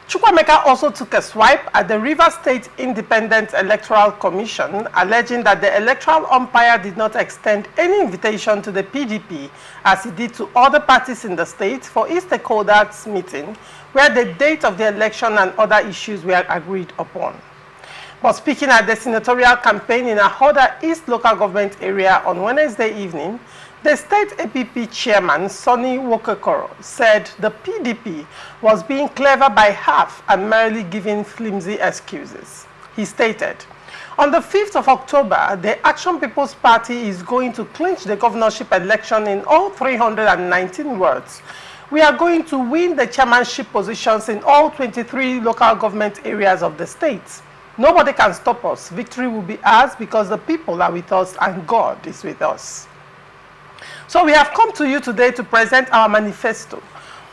Chukwuemeka also took a swipe at the Rivers State Independent Electoral Commission, alleging that the electoral umpire did not extend any invitation to the PDP as he did to other parties in the state for a stakeholders meeting where the date of the election and other issues were agreed upon. But speaking at the senatorial campaign in Ahoda East local government area on Wednesday evening, the state APP chairman, Sonny Wokokoro, said the PDP was being clever by half and merely giving flimsy excuses. He stated, on the 5th of October, the Action People's Party is going to clinch the governorship election in all 319 wards. We are going to win the chairmanship positions in all 23 local government areas of the state. Nobody can stop us. Victory will be ours because the people are with us and God is with us. So we have come to you today to present our manifesto.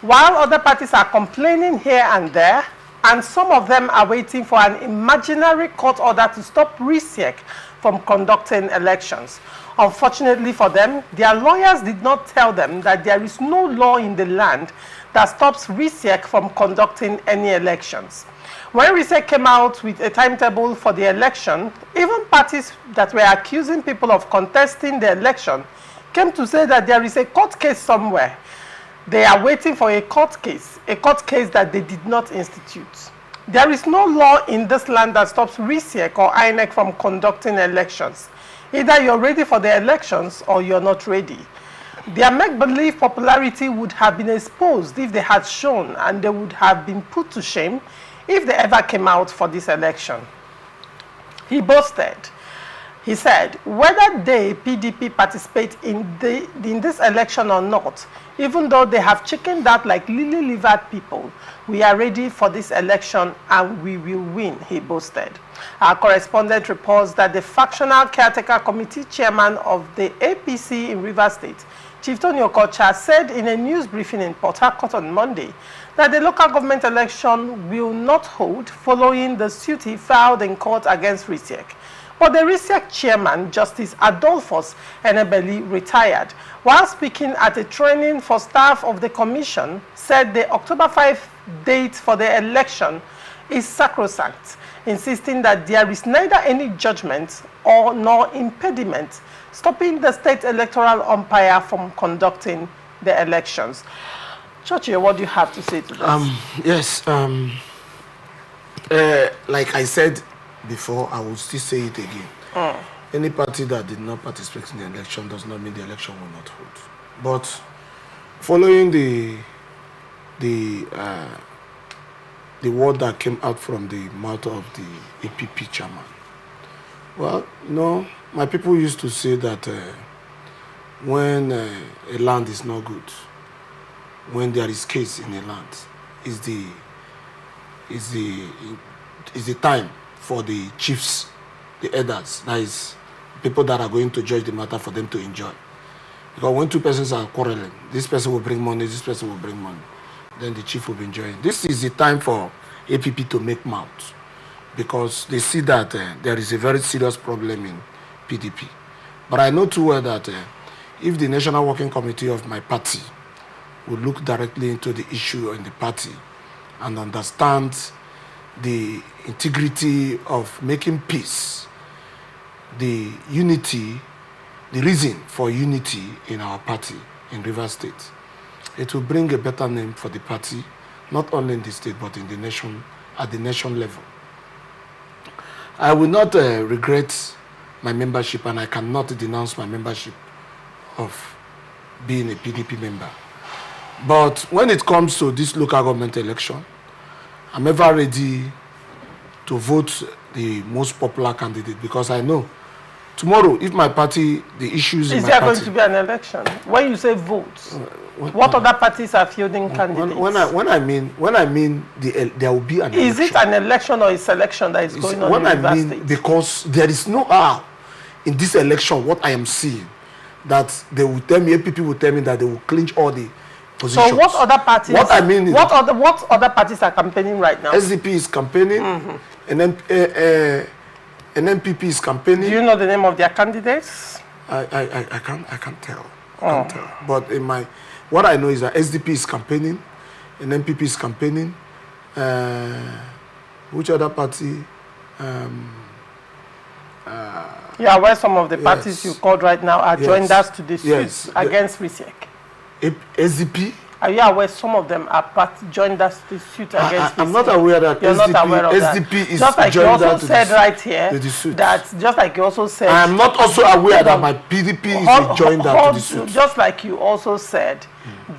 While other parties are complaining here and there, and some of them are waiting for an imaginary court order to stop RISEC from conducting elections. Unfortunately for them, their lawyers did not tell them that there is no law in the land that stops RISEC from conducting any elections. When RISEC came out with a timetable for the election, even parties that were accusing people of contesting the election came to say that there is a court case somewhere. They are waiting for a court case that they did not institute. There is no law in this land that stops RISEC or INEC from conducting elections. Either you're ready for the elections or you're not ready. Their make-believe popularity would have been exposed if they had shown, and they would have been put to shame if they ever came out for this election. He boasted. He said, whether they, PDP, participate in this election or not, even though they have chickened out like lily-livered people, we are ready for this election and we will win, he boasted. Our correspondent reports that the factional caretaker committee chairman of the APC in Rivers State, Chief Tony Okocha, said in a news briefing in Port Harcourt on Monday that the local government election will not hold following the suit he filed in court against RISEC. But the RISEC chairman, Justice Adolphus Enebeli, retired, while speaking at a training for staff of the commission, said the October 5 date for the election is sacrosanct, insisting that there is neither any judgment nor impediment stopping the state electoral umpire from conducting the elections. Churchill, what do you have to say to this? Yes, like I said before, I will still say it again. Any party that did not participate in the election does not mean the election will not hold. But following the word that came out from the mouth of the APP chairman, well, no, my people used to say that when a land is not good, when there is case in a land, is the time for the chiefs, the elders, that is, people that are going to judge the matter, for them to enjoy. Because when two persons are quarreling, this person will bring money, this person will bring money, then the chief will be enjoying. This is the time for APP to make mouth, because they see that there is a very serious problem in PDP. But I know too well that if the National Working Committee of my party would look directly into the issue in the party and understand the integrity of making peace, the unity, the reason for unity in our party in Rivers State, it will bring a better name for the party, not only in the state but in the nation, at the nation level. I will not regret my membership, and I cannot denounce my membership of being a PDP member. But when it comes to this local government election, I'm ever ready to vote the most popular candidate, because I know tomorrow, if my party, the issues in my party... Is there going to be an election? When you say votes, what other parties are fielding candidates? When I mean there will be an election. Is it an election or a selection that is going on in Rivers State? Because there is no how in this election, what I am seeing, that they will tell me, people will tell me that they will clinch all the positions. So what other parties? What I mean is, what other parties are campaigning right now? SDP is campaigning, and then NPP is campaigning. Do you know the name of their candidates? I can't tell. But what I know is that SDP is campaigning, and NPP is campaigning, which other party? Yeah, where some of the parties you called right now are joined us to the suit against RISEC. SDP? You are aware some of them are joined us to the suit against RISEC? I'm not aware that You're not aware of SDP that. is just like you joined also said right here, that just like you also said... I am not also aware that my PDP is joined to the suit. Just like you also said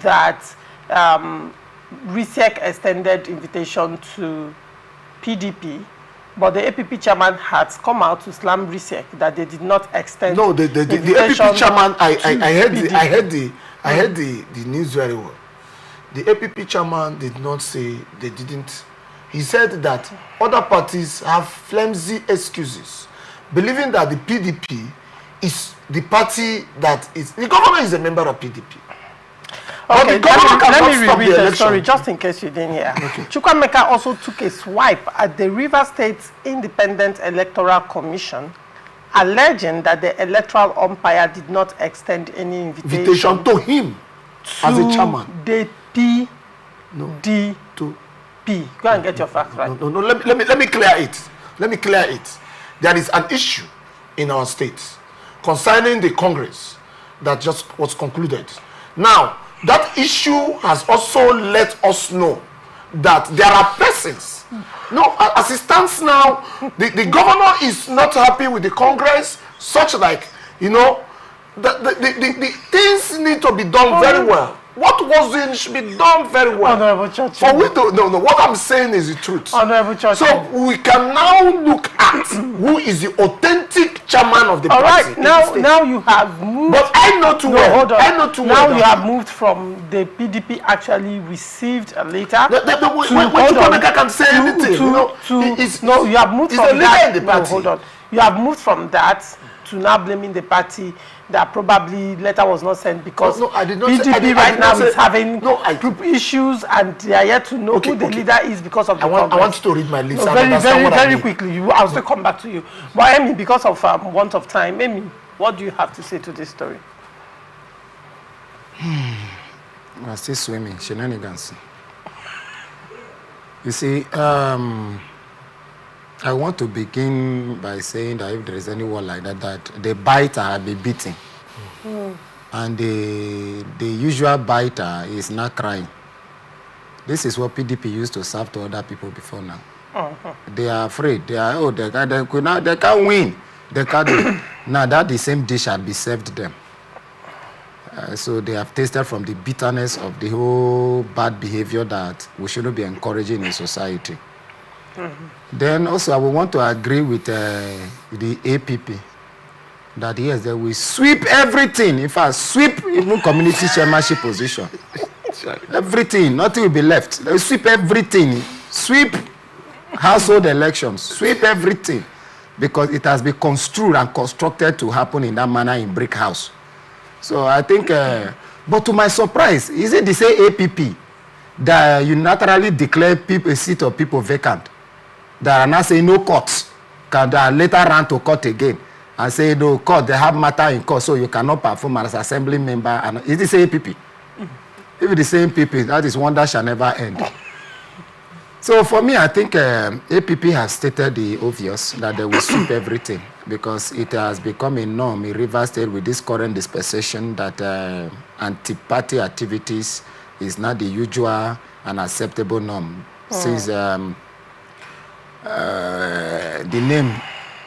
that RISEC extended invitation to PDP, but the APP chairman has come out to slam RISEC that they did not extend. No, the APP chairman, I heard the news very well. The APP chairman did not say they didn't. He said that other parties have flimsy excuses, believing that the PDP is the party that is... The governor is a member of PDP. Okay, let me reread the story just in case you didn't hear. Okay. Chukwuemeka also took a swipe at the Rivers State Independent Electoral Commission, alleging that the electoral umpire did not extend any invitation to him as a chairman. The PDP. Go and get your facts right. No. Let me clear it. Let me clear it. There is an issue in our state concerning the Congress that just was concluded. Now, that issue has also let us know that there are persons. No, as it stands now, the governor is not happy with the Congress, such like, you know, the things need to be done very well. What was in should be done very well. Honorable Church. For we to, no, what I'm saying is the truth. Honorable Church. So we can now look at who is the authentic chairman of the party. All right, now you have moved. But I know too well. Hold on. I know too well. Now you have moved from the PDP actually received a letter. When Chukwuemeka can say anything, you have moved from that. No, hold on. You have moved from that to now blaming the party that probably letter was not sent because I did not PDP right now is having group issues and they are yet to know who the leader is because of the Congress. I want you to read my list. No, very quickly. I'll still come back to you. But Amy, because of want of time, Amy, what do you have to say to this story? I'm still swimming. Shenanigans. You see, I want to begin by saying that if there is anyone like that the biter will be beaten. And the usual biter is not crying. This is what PDP used to serve to other people before now. They are afraid. They are, they can't win. They can't do. Now that the same dish had been served them. So they have tasted from the bitterness of the whole bad behavior that we shouldn't be encouraging in society. Then also I would want to agree with the APP that yes, they will sweep everything. In fact, sweep even community chairmanship position. Everything, nothing will be left. They will sweep everything. Sweep household elections. Sweep everything. Because it has been construed and constructed to happen in that manner in Brick House. So I think, but to my surprise, is it the same APP that unilaterally declare a seat of people vacant? That are now saying no court, can later run to court again and say no court, they have matter in court, so you cannot perform as assembly member. And is the same APP? If it's the same people, that is one that shall never end. So for me, I think APP has stated the obvious that they will sweep everything because it has become a norm in Rivers State with this current dispensation that anti-party activities is not the usual and acceptable norm. Since the name,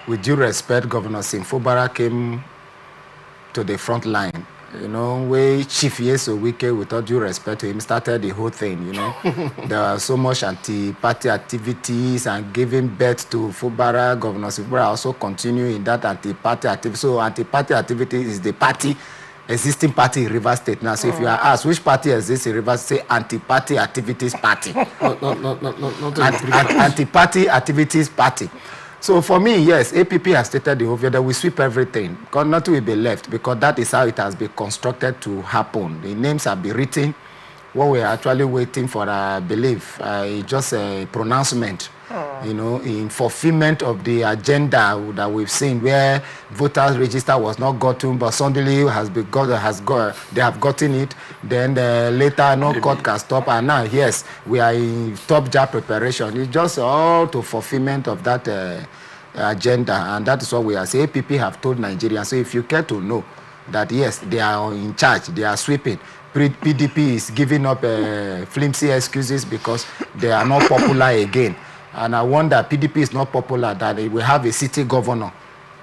with due respect, Governor Simfobara came to the front line. You know, where Chief Yeso Wike, with all due respect to him, started the whole thing, you know. There was so much anti-party activities and giving birth to Fubara. Governor Simfobara also continued in that anti-party activity. So anti-party activity is the party, existing party in Rivers State. Now, so if you are asked which party exists in Rivers State, anti-party activities party. Anti-party activities party. So for me, yes, APP has stated the obvious that we sweep everything because nothing will be left because that is how it has been constructed to happen. The names have been written what we're actually waiting for, I believe, is just a pronouncement, you know, in fulfillment of the agenda that we've seen, where voters register was not gotten, but suddenly they have gotten it. Then later, no court can stop, and now, yes, we are in top job preparation. It's just all to fulfillment of that agenda, and that is what we are saying. APP have told Nigerians. So if you care to know that, yes, they are in charge, they are sweeping. PDP is giving up flimsy excuses because they are not popular again. And I wonder, PDP is not popular, that we have a city governor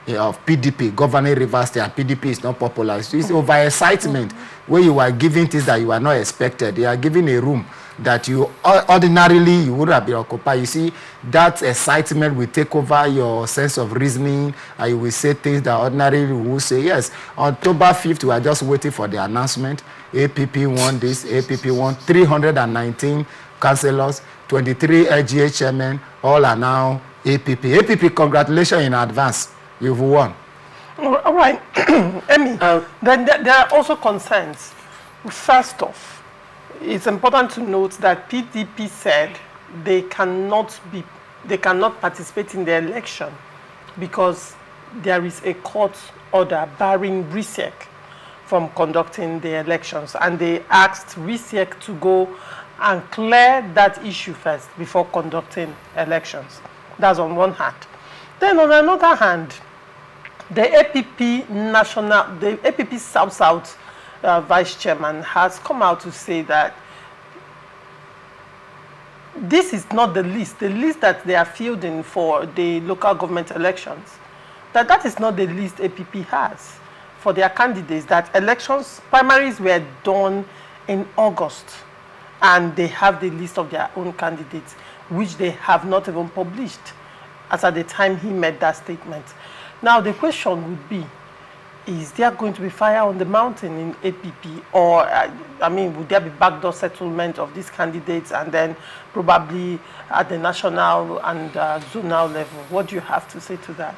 of PDP governing Rivers State, and PDP is not popular. It's over-excitement where you are giving things that you are not expected. They are giving a room that you ordinarily you would have been occupied. You see, that excitement will take over your sense of reasoning, and you will say things that ordinarily you will say. Yes, on October 5th, we are just waiting for the announcement. APP won this, APP won 319 councillors, 23 LGA chairmen, all are now APP. APP, congratulations in advance. You've won. All right. Emmy, then there are also concerns. First off, it's important to note that PDP said they cannot participate in the election because there is a court order barring RISEC from conducting the elections, and they asked RISEC to go and clear that issue first before conducting elections. That's on one hand. Then on another hand, the APP South vice chairman has come out to say that this is not the list that they are fielding for the local government elections, that is not the list APP has for their candidates, that primaries were done in August, and they have the list of their own candidates, which they have not even published as at the time he made that statement. Now, the question would be, is there going to be fire on the mountain in APP, or, would there be backdoor settlement of these candidates, and then probably at the national and zonal level? What do you have to say to that?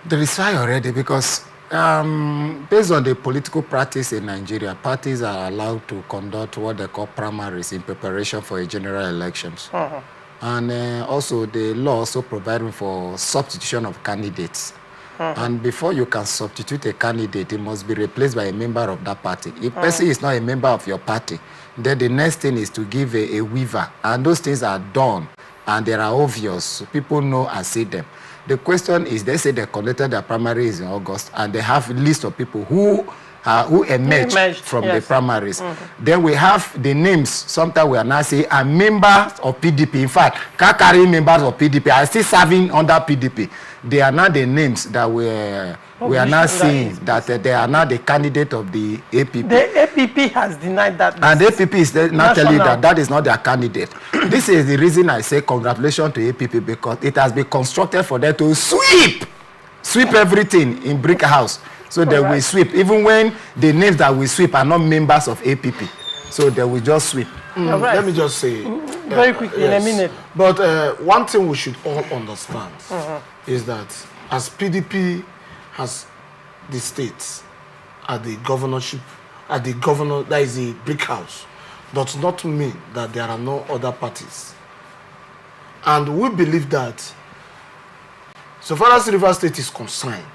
There is fire already, because based on the political practice in Nigeria, parties are allowed to conduct what they call primaries in preparation for a general elections. And also the law also providing for substitution of candidates. And before you can substitute a candidate, it must be replaced by a member of that party. If person is not a member of your party, then the next thing is to give a waiver. And those things are done, and they are obvious. So people know and see them. The question is, they say they conducted their primaries in August, and they have a list of people who emerged from the primaries. Then we have the names. Sometimes we are now saying are members of PDP. In fact, carrying members of PDP are still serving under PDP. They are not the names that we are now seeing that they are not the candidate of the APP. The APP has denied that. And the APP is not telling you that is not their candidate. This is the reason I say congratulations to APP, because it has been constructed for them to sweep everything in brick house. So they will sweep, even when the names that will sweep are not members of APP. So they will just sweep. Let me just say very quickly, in a minute. But one thing we should all understand is that as PDP has the states at the governorship, that is the brick house, does not mean that there are no other parties. And we believe that, so far as Rivers State is concerned,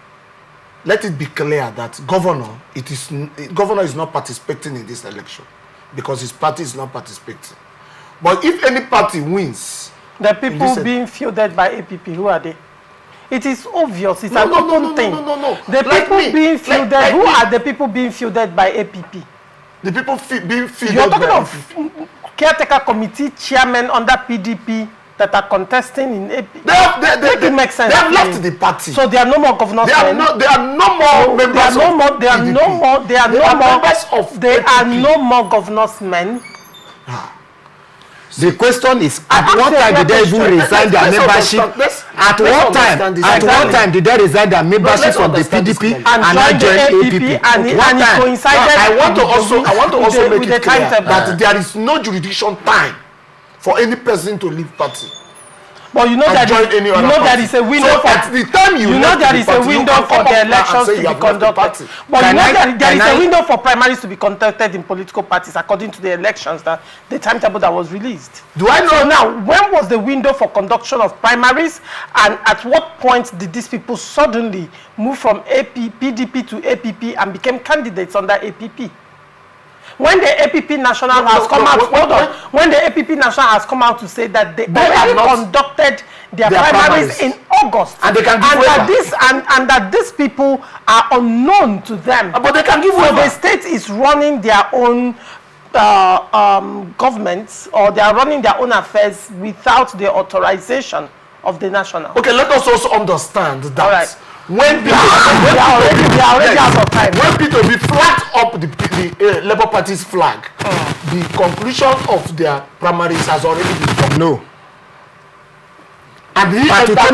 let it be clear that governor is not participating in this election because his party is not participating. But if any party wins, the people being fielded by APP, who are they? It is obvious. It's an open thing. No. The people being fielded, who are the people being fielded by APP? The people being fielded. You're talking of caretaker committee chairmen under PDP that are contesting in APP. It makes sense. They have left the party. So there are no more governors. There are no more members. There are no more governors men. The question is, at what time did they even resign their membership? At what time did they resign their membership from the PDP and join APP? And it coincided. I want to also make it clear that there is no jurisdiction time for any person to leave party. But you know that there is a window for at the time you know there is a window for the elections to be conducted. But you know there is a window for primaries to be conducted in political parties according to the elections, that the timetable that was released. Do I know? So now, when was the window for conduction of primaries, and at what point did these people suddenly move from PDP to APP and became candidates under APP? When the APP National has come out, when the APP National has come out to say that they already conducted their primaries in August, and they can give and that these people are unknown to them, but they can give so the state is running their own governments, or they are running their own affairs without the authorization of the national. Okay, let us also understand that. All right. When we are already out of time. When PDP flagged up the Labour Party's flag, the conclusion of their primaries has already been done. No. And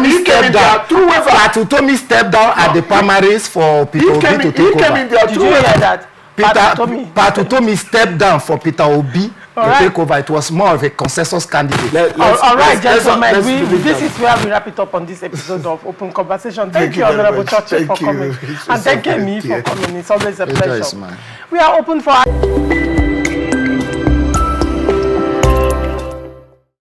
he came down. Patutomi stepped down at the primaries for Peter Obi to take over. Did you hear that? Patutomi stepped down for Peter Obi to take over. It was more of a consensus candidate. All right, gentlemen. This is where we wrap it up on this episode of Open Conversation. Thank you, Honorable Church, for coming. And thank you, me, for coming. It's always a pleasure. We are open for...